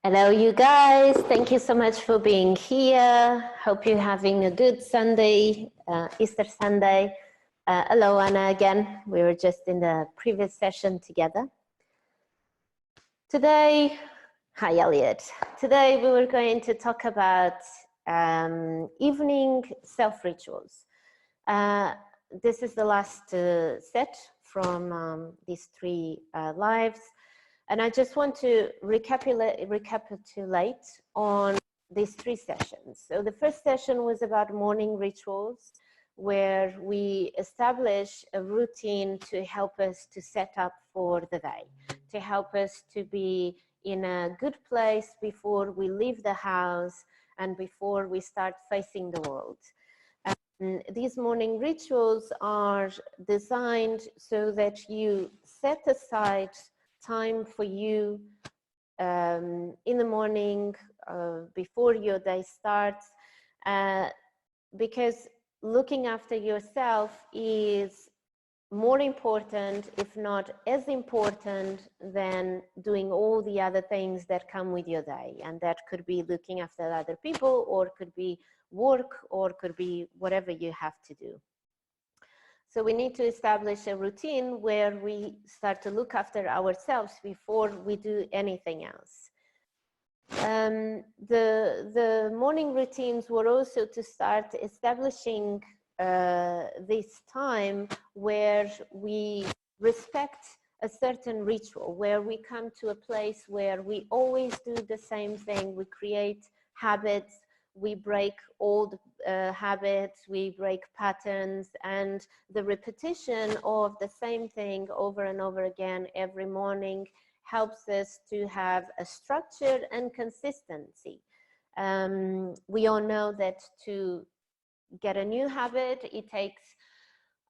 Hello, you guys. Thank you so much for being here. Hope you're having a good Sunday, Easter Sunday. Hello, Anna, again. We were just in the previous session together. Today, hi, Elliot. Today, we were going to talk about evening self-rituals. This is the last set from these three lives. And I just want to recapitulate on these three sessions. So the first session was about morning rituals, where we establish a routine to help us to set up for the day, to help us to be in a good place before we leave the house and before we start facing the world. These morning rituals are designed so that you set aside time for you in the morning before your day starts, because looking after yourself is more important, if not as important, than doing all the other things that come with your day. And that could be looking after other people, or could be work, or could be whatever you have to do. So we need to establish a routine where we start to look after ourselves before we do anything else. The morning routines were also to start establishing this time where we respect a certain ritual, where we come to a place where we always do the same thing. We create habits, we break old habits, we break patterns, and the repetition of the same thing over and over again every morning helps us to have a structure and consistency. We all know that to get a new habit, it takes,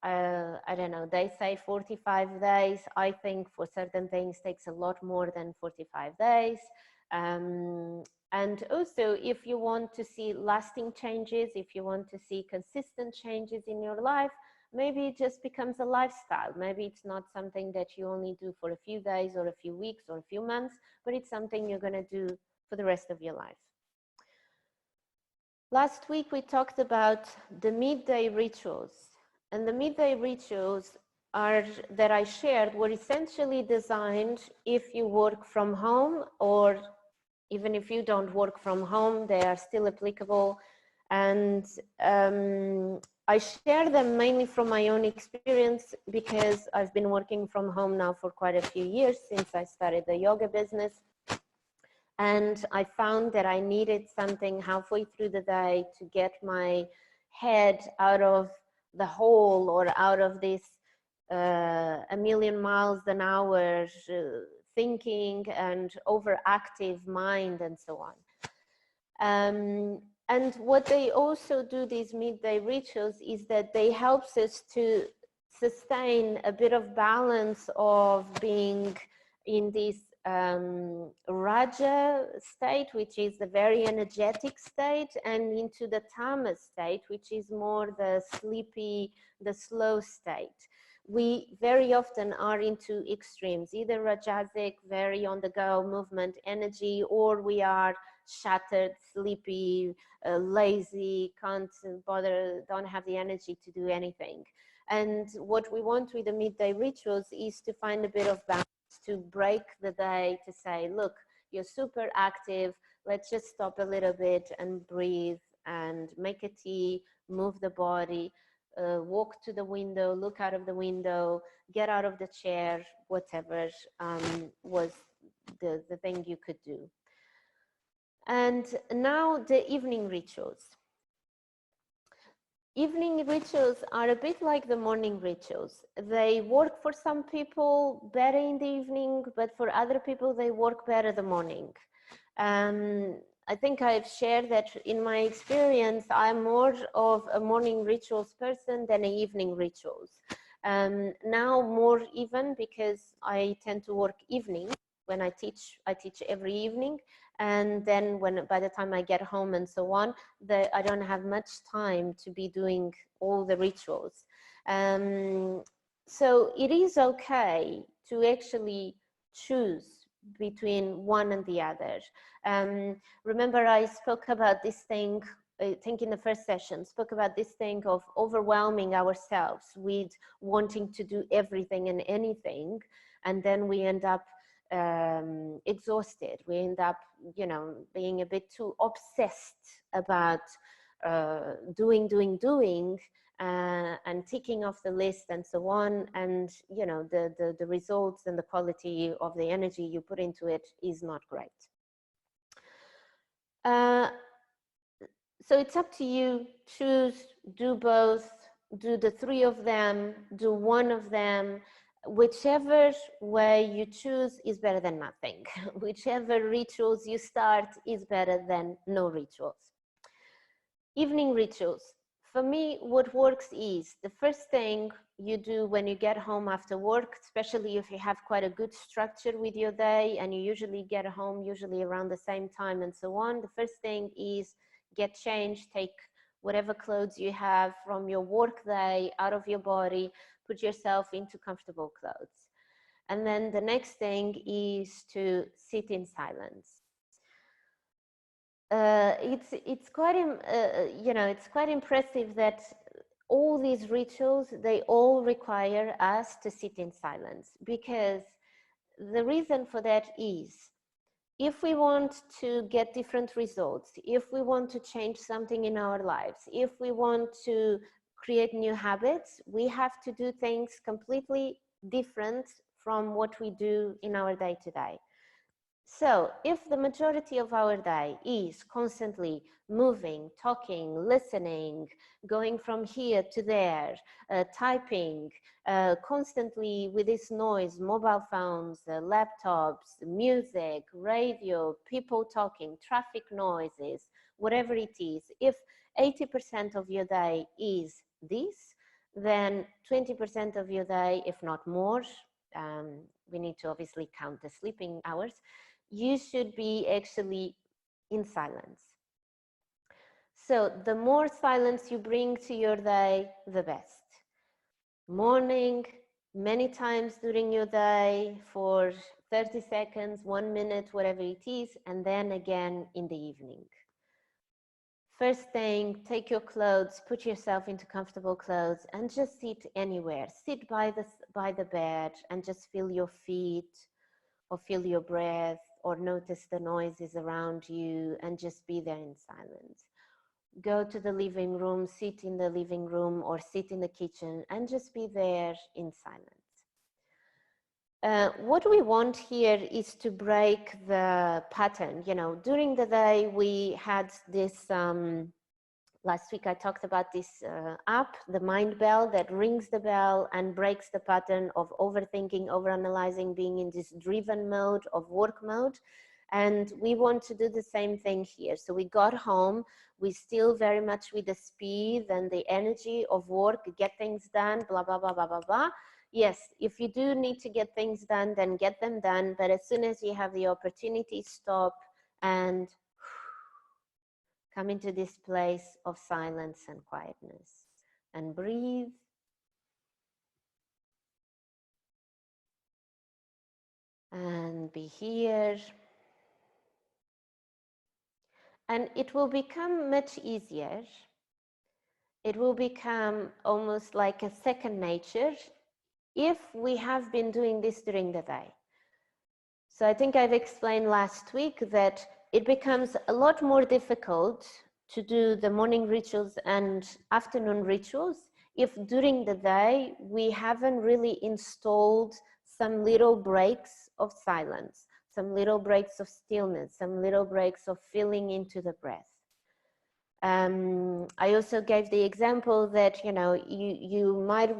I don't know, they say 45 days. I think for certain things takes a lot more than 45 days. And also, if you want to see lasting changes, if you want to see consistent changes in your life, maybe it just becomes a lifestyle. Maybe it's not something that you only do for a few days or a few weeks or a few months, but it's something you're going to do for the rest of your life. Last week, we talked about the midday rituals. And the midday rituals that I shared were essentially designed if you work from home, or even if you don't work from home, they are still applicable. And I share them mainly from my own experience, because I've been working from home now for quite a few years since I started the yoga business. And I found that I needed something halfway through the day to get my head out of the hole, or out of this a million miles an hour thinking and overactive mind and so on. And what they also do, these midday rituals, is that they help us to sustain a bit of balance of being in this Raja state, which is the very energetic state, and into the Tamas state, which is more the sleepy, the slow state. We very often are into extremes, either Rajasic, very on the go movement energy, or we are shattered, sleepy, lazy, can't bother, don't have the energy to do anything. And what we want with the midday rituals is to find a bit of balance, to break the day, to say, look, you're super active, let's just stop a little bit and breathe and make a tea, move the body, walk to the window, look out of the window, get out of the chair, whatever was the thing you could do. And now the evening rituals. Evening rituals are a bit like the morning rituals. They work for some people better in the evening, but for other people, they work better the morning. I think I've shared that in my experience, I'm more of a morning rituals person than an evening rituals. Now more even, because I tend to work evening. When I teach every evening. And then by the time I get home and so on, I don't have much time to be doing all the rituals. So it is okay to actually choose between one and the other. Remember, I spoke about this thing, I think in the first session, spoke about this thing of overwhelming ourselves with wanting to do everything and anything, and then we end up exhausted. We end up, you know, being a bit too obsessed about doing, and ticking off the list and so on, and you know, the results and the quality of the energy you put into it is not great. So it's up to you. Choose, do both, do the three of them, do one of them. Whichever way you choose is better than nothing. Whichever rituals you start is better than no rituals. Evening rituals. For me, what works is the first thing you do when you get home after work, especially if you have quite a good structure with your day and you usually get home usually around the same time and so on. The first thing is get changed, take whatever clothes you have from your work day out of your body, put yourself into comfortable clothes. And then the next thing is to sit in silence. It's quite you know, it's quite impressive that all these rituals, they all require us to sit in silence, because the reason for that is, if we want to get different results, if we want to change something in our lives, if we want to create new habits, we have to do things completely different from what we do in our day-to-day. So if the majority of our day is constantly moving, talking, listening, going from here to there, typing, constantly with this noise, mobile phones, laptops, music, radio, people talking, traffic noises, whatever it is, if 80% of your day is this, then 20% of your day, if not more, we need to obviously count the sleeping hours, you should be actually in silence. So the more silence you bring to your day, the best. Morning, many times during your day for 30 seconds, 1 minute, whatever it is, and then again in the evening. First thing, take your clothes, put yourself into comfortable clothes and just sit anywhere. Sit by the bed and just feel your feet or feel your breath, or notice the noises around you and just be there in silence. Go to the living room, sit in the living room or sit in the kitchen and just be there in silence. What we want here is to break the pattern. You know, during the day we had this, last week I talked about this app, the Mind Bell, that rings the bell and breaks the pattern of overthinking, overanalyzing, being in this driven mode of work mode. And we want to do the same thing here. So we got home, we still very much with the speed and the energy of work, get things done, blah, blah, blah, blah, blah, blah. Yes, if you do need to get things done, then get them done. But as soon as you have the opportunity, stop and come into this place of silence and quietness and breathe. And be here. And it will become much easier. It will become almost like a second nature if we have been doing this during the day. So I think I've explained last week that it becomes a lot more difficult to do the morning rituals and afternoon rituals if during the day we haven't really installed some little breaks of silence, some little breaks of stillness, some little breaks of feeling into the breath. I also gave the example that, you know, you might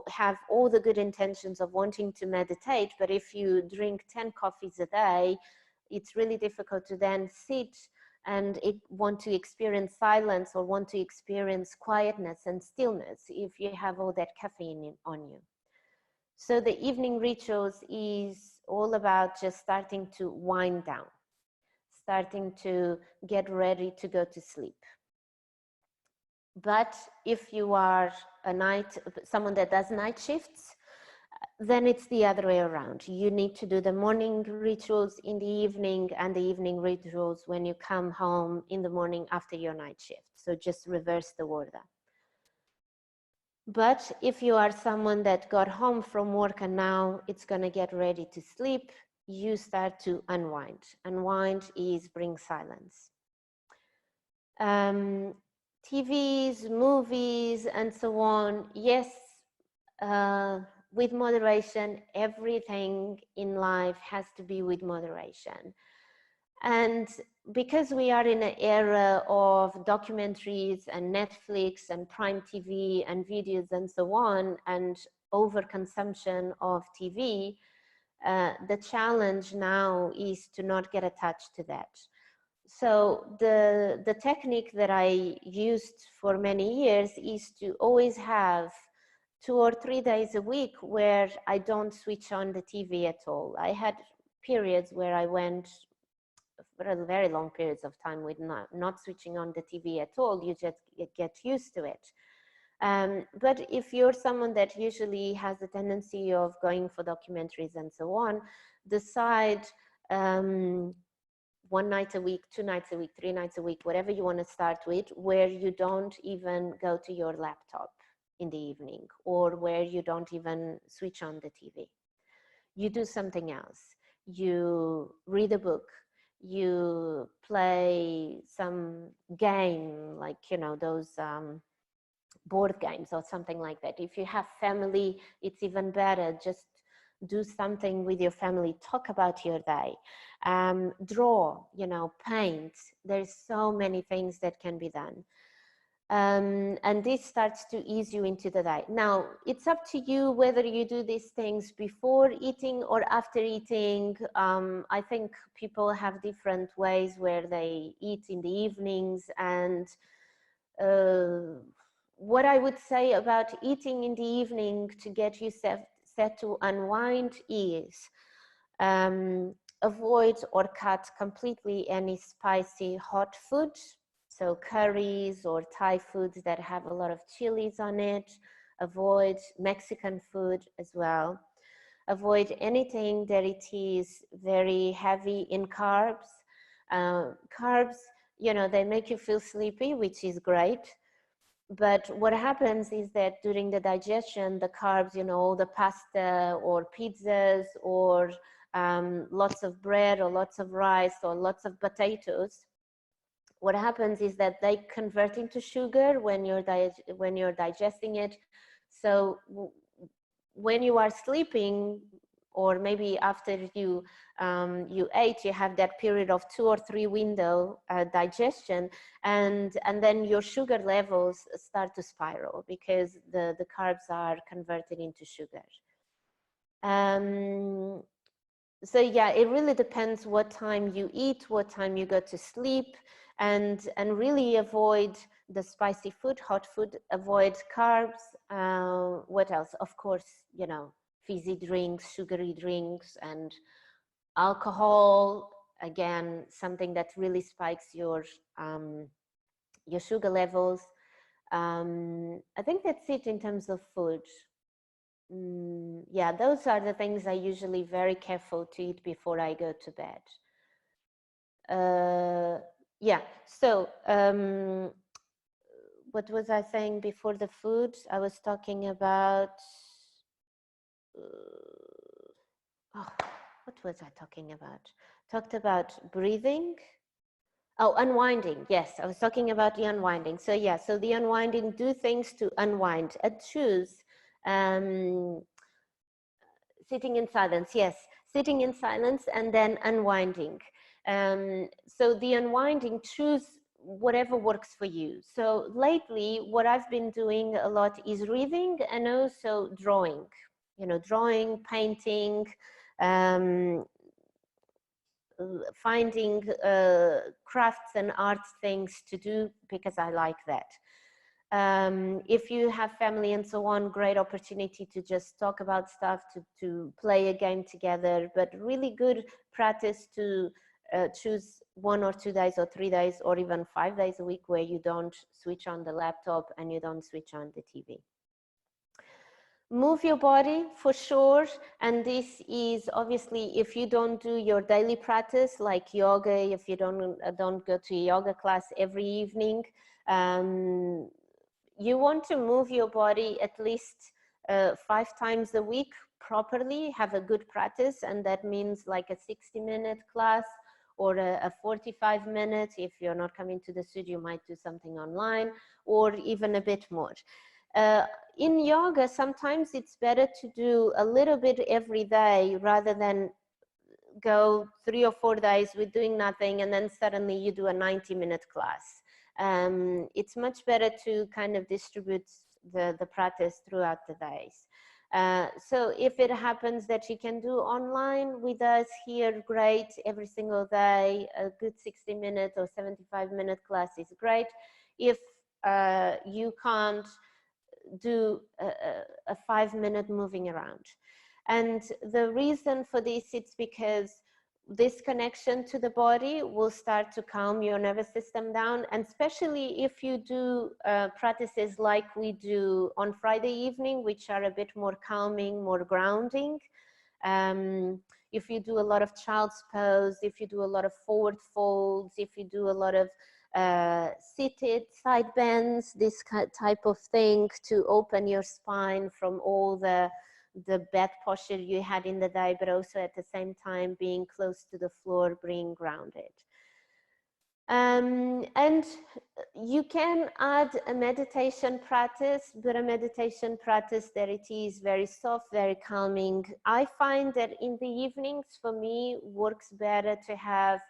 have all the good intentions of wanting to meditate, but if you drink 10 coffees a day, it's really difficult to then sit and want to experience silence or want to experience quietness and stillness if you have all that caffeine on you. So the evening rituals is all about just starting to wind down, starting to get ready to go to sleep. But if you are someone that does night shifts, then it's the other way around. You need to do the morning rituals in the evening and the evening rituals when you come home in the morning after your night shift. So just reverse the order. But if you are someone that got home from work and now it's going to get ready to sleep, you start to unwind. Unwind is bring silence. TVs, movies, and so on, yes, with moderation. Everything in life has to be with moderation. And because we are in an era of documentaries and Netflix and Prime TV and videos and so on, and overconsumption of TV, the challenge now is to not get attached to that. So the technique that I used for many years is to always have 2 or 3 days a week where I don't switch on the TV at all. I had periods where I went for very long periods of time with not switching on the TV at all. You just get used to it. But if you're someone that usually has a tendency of going for documentaries and so on, decide 1 night a week, 2 nights a week, 3 nights a week, whatever you want to start with, where you don't even go to your laptop in the evening, or where you don't even switch on the TV. You do something else. You read a book, you play some game, like, you know, those board games or something like that. If you have family, it's even better. Just do something with your family, talk about your day, draw, you know, paint. There's so many things that can be done. And this starts to ease you into the day. Now, it's up to you whether you do these things before eating or after eating. I think people have different ways where they eat in the evenings. And what I would say about eating in the evening to get you set to unwind is avoid or cut completely any spicy hot food. So curries or Thai foods that have a lot of chilies on it. Avoid Mexican food as well. Avoid anything that it is very heavy in carbs. Carbs, you know, they make you feel sleepy, which is great. But what happens is that during the digestion, the carbs, you know, all the pasta or pizzas or lots of bread or lots of rice or lots of potatoes, what happens is that they convert into sugar when you're digesting it. So when you are sleeping, or maybe after you ate, you have that period of 2 or 3 window digestion, and then your sugar levels start to spiral because the carbs are converted into sugar. So yeah, it really depends what time you eat, what time you go to sleep, and really avoid the spicy food, hot food, avoid carbs. What else? Of course, you know, fizzy drinks, sugary drinks, and alcohol. Again, something that really spikes your sugar levels. I think that's it in terms of food. Yeah, those are the things I usually very careful to eat before I go to bed. Yeah, so what was I saying before the food? I was talking about, what was I talking about? Talked about breathing. Oh, unwinding. Yes, I was talking about the unwinding. So yeah, so the unwinding, do things to unwind and choose. Sitting in silence, yes, sitting in silence and then unwinding. So the unwinding, choose whatever works for you. So lately, what I've been doing a lot is reading and also drawing, you know, drawing, painting, finding crafts and arts things to do because I like that. If you have family and so on, great opportunity to just talk about stuff, to play a game together, but really good practice to choose 1 or 2 days or 3 days or even 5 days a week where you don't switch on the laptop and you don't switch on the TV. Move your body for sure. And this is obviously, if you don't do your daily practice like yoga, if you don't go to a yoga class every evening, you want to move your body at least 5 times a week properly, have a good practice. And that means like a 60-minute class or a 45-minute. If you're not coming to the studio, you might do something online, or even a bit more. In yoga, sometimes it's better to do a little bit every day rather than go 3 or 4 days with doing nothing and then suddenly you do a 90-minute class. It's much better to kind of distribute the practice throughout the days. So if it happens that you can do online with us here, great, every single day, a good 60-minute or 75-minute class is great. If you can't, do a 5-minute moving around. And the reason for this, it's because this connection to the body will start to calm your nervous system down. And especially if you do practices like we do on Friday evening, which are a bit more calming, more grounding. If you do a lot of child's pose, if you do a lot of forward folds, if you do a lot of seated side bends, this type of thing to open your spine from all the bad posture you had in the day, but also at the same time being close to the floor, being grounded. And you can add a meditation practice, but a meditation practice that it is very soft, very calming. I find that in the evenings, for me, works better to have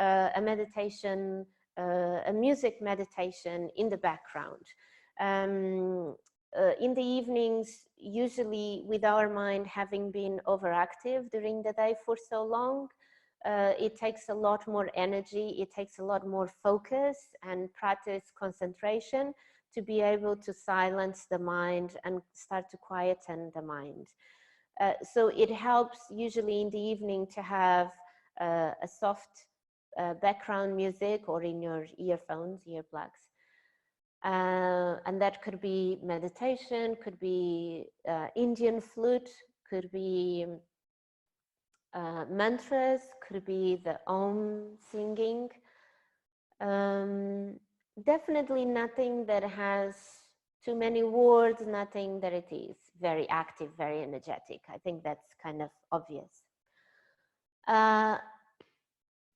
a meditation, a music meditation in the background. In the evenings, usually with our mind having been overactive during the day for so long, it takes a lot more energy, it takes a lot more focus and practice concentration to be able to silence the mind and start to quieten the mind. So it helps usually in the evening to have a soft background music or in your earphones, earplugs. And that could be meditation, could be Indian flute, could be mantras, could be the Om singing. Definitely nothing that has too many words, nothing that it is very active, very energetic. I think that's kind of obvious.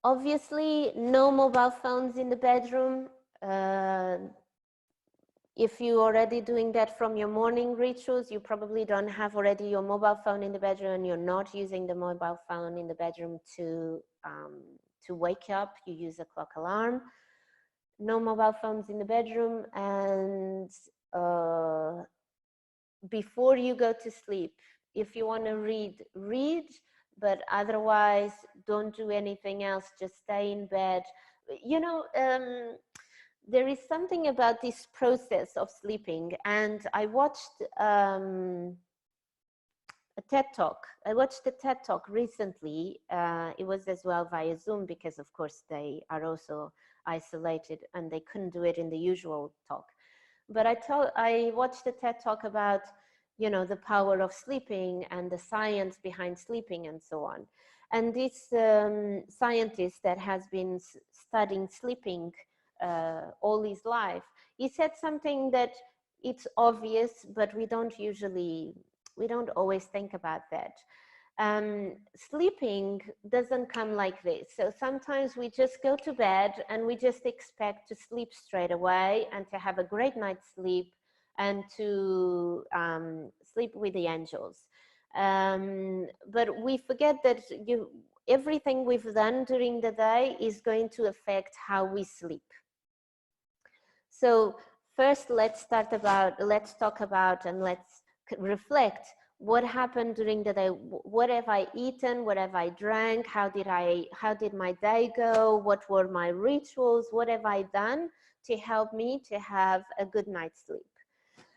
Obviously, no mobile phones in the bedroom. If you're already doing that from your morning rituals, you probably don't have already your mobile phone in the bedroom, and you're not using the mobile phone in the bedroom to wake up. You use a clock alarm. No mobile phones in the bedroom, and before you go to sleep, if you want to read, read, but otherwise don't do anything else, just stay in bed. You know, there is something about this process of sleeping, and I watched a TED Talk. I watched a TED Talk recently. It was as well via Zoom because, of course, they are also isolated and they couldn't do it in the usual talk. But I watched a TED Talk about, you know, the power of sleeping and the science behind sleeping and so on. And this scientist that has been studying sleeping all his life, he said something that it's obvious, but we don't always think about that. Sleeping doesn't come like this. So sometimes we just go to bed and we just expect to sleep straight away and to have a great night's sleep and to sleep with the angels. But we forget that everything we've done during the day is going to affect how we sleep. So first, let's talk about and let's reflect what happened during the day. What have I eaten? What have I drank? How did my day go? What were my rituals? What have I done to help me to have a good night's sleep?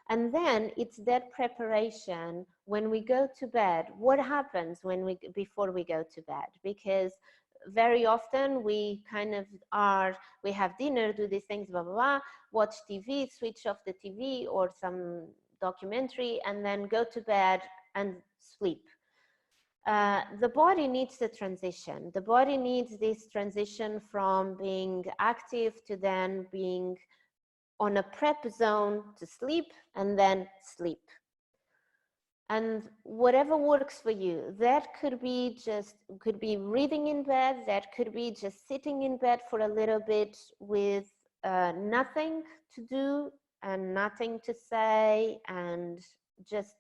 And then it's that preparation when we go to bed. What happens before we go to bed? Because very often we have dinner, do these things, blah, blah, blah, watch TV, switch off the TV or some documentary, and then go to bed and sleep. The body needs the transition. The body needs this transition from being active to then being on a prep zone to sleep, and then sleep. And whatever works for you, that could be reading in bed, that could be just sitting in bed for a little bit with nothing to do and nothing to say, and just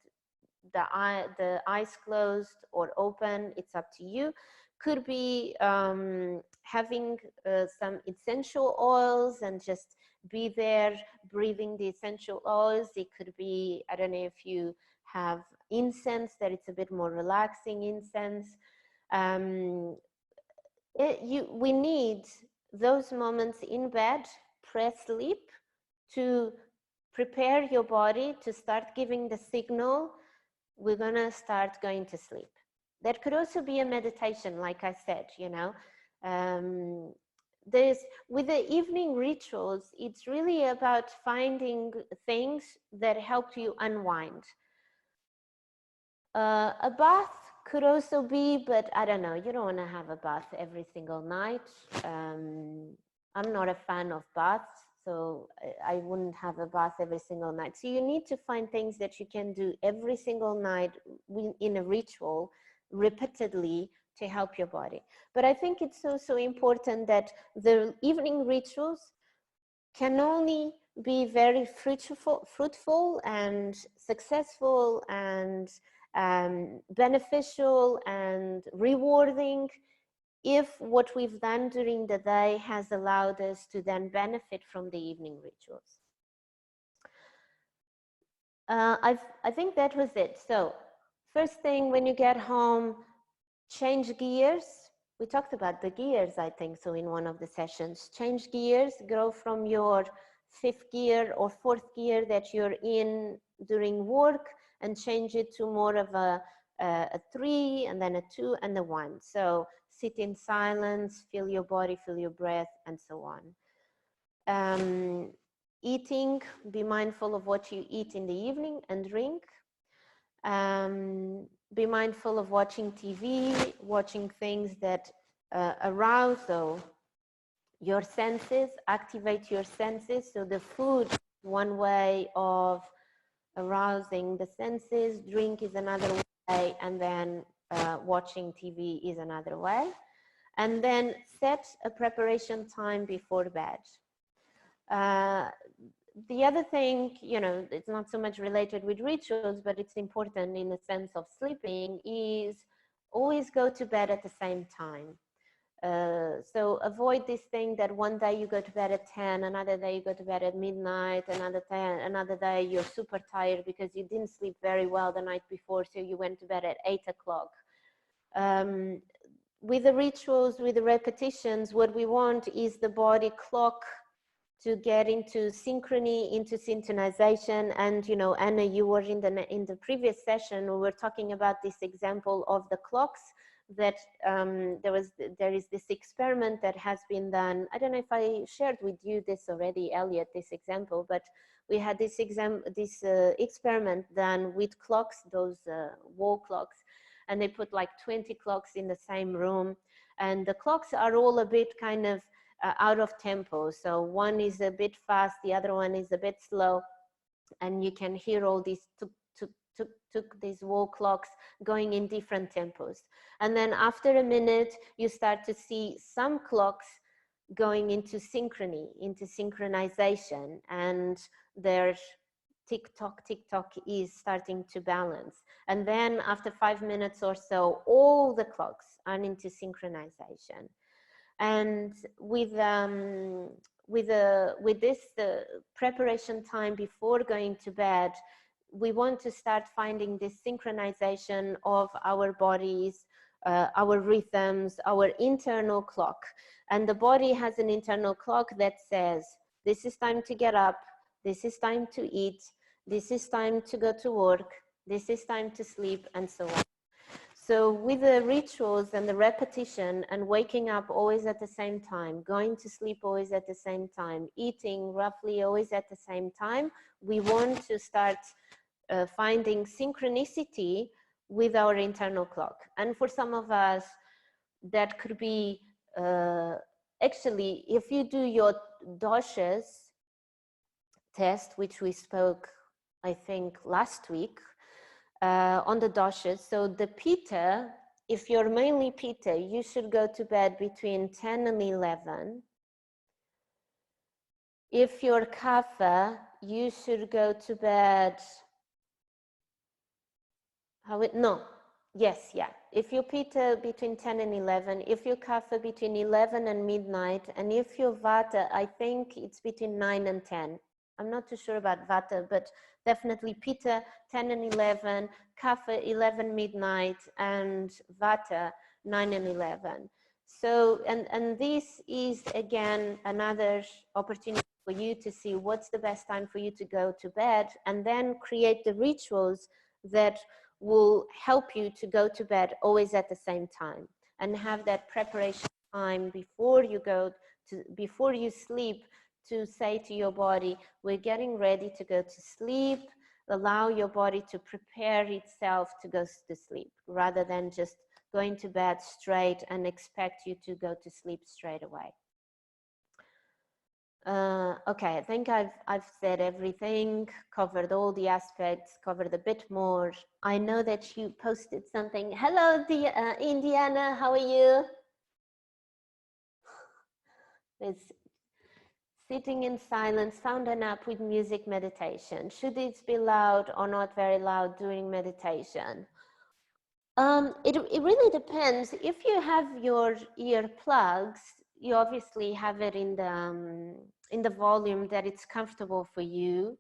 the eyes closed or open, it's up to you. Could be having some essential oils and just be there breathing the essential oils. It could be, I don't know if you have incense, that it's a bit more relaxing incense. We need those moments in bed, pre-sleep, to prepare your body to start giving the signal, we're gonna start going to sleep. That could also be a meditation, like I said, you know. With the evening rituals, it's really about finding things that help you unwind. A bath could also be, but I don't know, you don't want to have a bath every single night. I'm not a fan of baths, so I wouldn't have a bath every single night. So you need to find things that you can do every single night in a ritual repeatedly to help your body. But I think it's also important that the evening rituals can only be very fruitful and successful and beneficial and rewarding if what we've done during the day has allowed us to then benefit from the evening rituals. I think that was it. So first thing, when you get home, change gears. We talked about the gears, I think, so in one of the sessions. Change gears, go from your fifth gear or fourth gear that you're in during work and change it to more of a 3 and then a 2 and a 1. So sit in silence, feel your body, feel your breath, and so on. Eating, be mindful of what you eat in the evening and drink. Be mindful of watching TV, watching things that arouse your senses, activate your senses. So the food is one way of arousing the senses, drink is another way, and then watching TV is another way. And then set a preparation time before bed. The other thing, you know, it's not so much related with rituals, but it's important in the sense of sleeping, is always go to bed at the same time. So avoid this thing that one day you go to bed at 10, another day you go to bed at midnight, another day you're super tired because you didn't sleep very well the night before, so you went to bed at 8 o'clock. With the rituals, with the repetitions, what we want is the body clock to get into synchrony, into synchronization. And, you know, Anna, you were in the previous session, we were talking about this example of the clocks, that there is this experiment that has been done. I don't know if I shared with you this already, Elliot, this example, but we had this experiment done with clocks, those wall clocks, and they put like 20 clocks in the same room, and the clocks are all a bit kind of out of tempo. So one is a bit fast, the other one is a bit slow, and you can hear all these these wall clocks going in different tempos. And then after a minute, you start to see some clocks going into synchrony, into synchronization, and their tick-tock is starting to balance. And then after 5 minutes or so, all the clocks are into synchronization. And with this preparation time before going to bed, we want to start finding this synchronization of our bodies, our rhythms, our internal clock. And the body has an internal clock that says, this is time to get up, this is time to eat, this is time to go to work, this is time to sleep, and so on. So with the rituals and the repetition and waking up always at the same time, going to sleep always at the same time, eating roughly always at the same time, we want to start finding synchronicity with our internal clock. And for some of us, that could be actually, if you do your doshas test, which we spoke, I think, last week on the doshas. So the pitta, if you're mainly pitta, you should go to bed between 10 and 11. If you're kapha, you should go to bed, if you pitta between 10 and 11, if you kapha between 11 and midnight, and if you vata, I think it's between 9 and 10. I'm not too sure about vata, but definitely pitta 10 and 11, kapha 11 midnight, and vata 9 and 11. So, and this is again another opportunity for you to see what's the best time for you to go to bed, and then create the rituals that will help you to go to bed always at the same time, and have that preparation time before you go to, before you sleep, to say to your body, we're getting ready to go to sleep. Allow your body to prepare itself to go to sleep, rather than just going to bed straight and expect you to go to sleep straight away. Okay, I think I've said everything, covered all the aspects, covered a bit more. I know that you posted something. Hello, Indiana, how are you? It's sitting in silence, found an app with music meditation. Should it be loud or not very loud during meditation? It really depends. If you have your earplugs, you obviously have it in the volume that it's comfortable for you.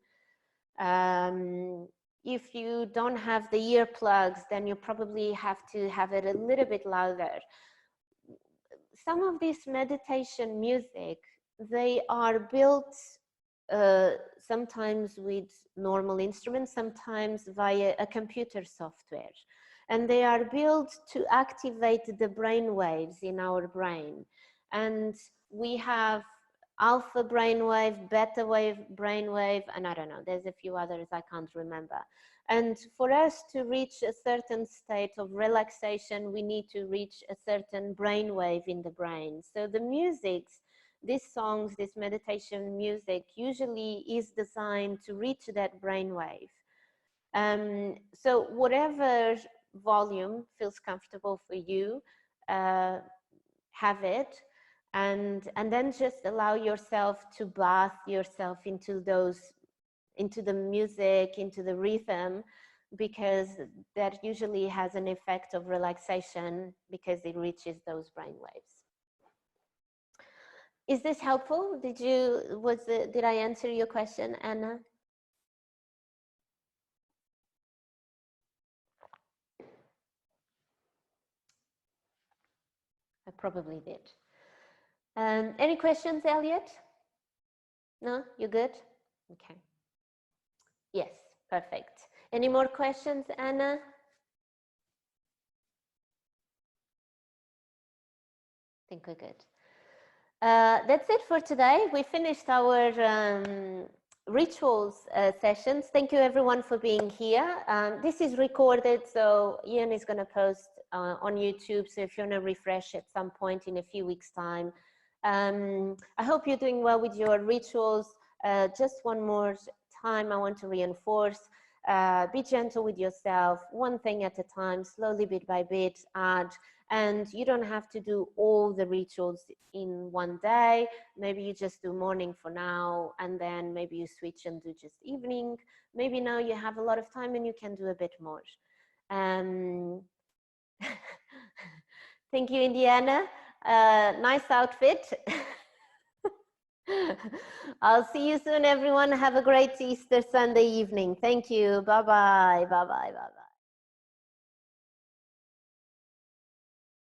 If you don't have the earplugs, then you probably have to have it a little bit louder. Some of this meditation music, they are built sometimes with normal instruments, sometimes via a computer software. And they are built to activate the brain waves in our brain. And we have alpha brainwave, beta wave brainwave, and I don't know, there's a few others I can't remember. And for us to reach a certain state of relaxation, we need to reach a certain brainwave in the brain. So the musics, these songs, this meditation music usually is designed to reach that brainwave. So whatever volume feels comfortable for you, have it, and then just allow yourself to bath yourself into the music, into the rhythm, because that usually has an effect of relaxation because it reaches those brain waves. Is this helpful? Did I answer your question, Anna? I probably did. Any questions, Elliot? No, you good? Okay. Yes, perfect. Any more questions, Anna? I think we're good. That's it for today. We finished our rituals sessions. Thank you everyone for being here. This is recorded, so Ian is going to post on YouTube. So if you want to refresh at some point in a few weeks' time. I hope you're doing well with your rituals. Just one more time, I want to reinforce, be gentle with yourself, one thing at a time, slowly, bit by bit, add. And you don't have to do all the rituals in one day. Maybe you just do morning for now, and then maybe you switch and do just evening. Maybe now you have a lot of time and you can do a bit more. Thank you, Indiana. Nice outfit. I'll see you soon, everyone. Have a great Easter Sunday evening. Thank you. Bye-bye. Bye-bye. Bye-bye.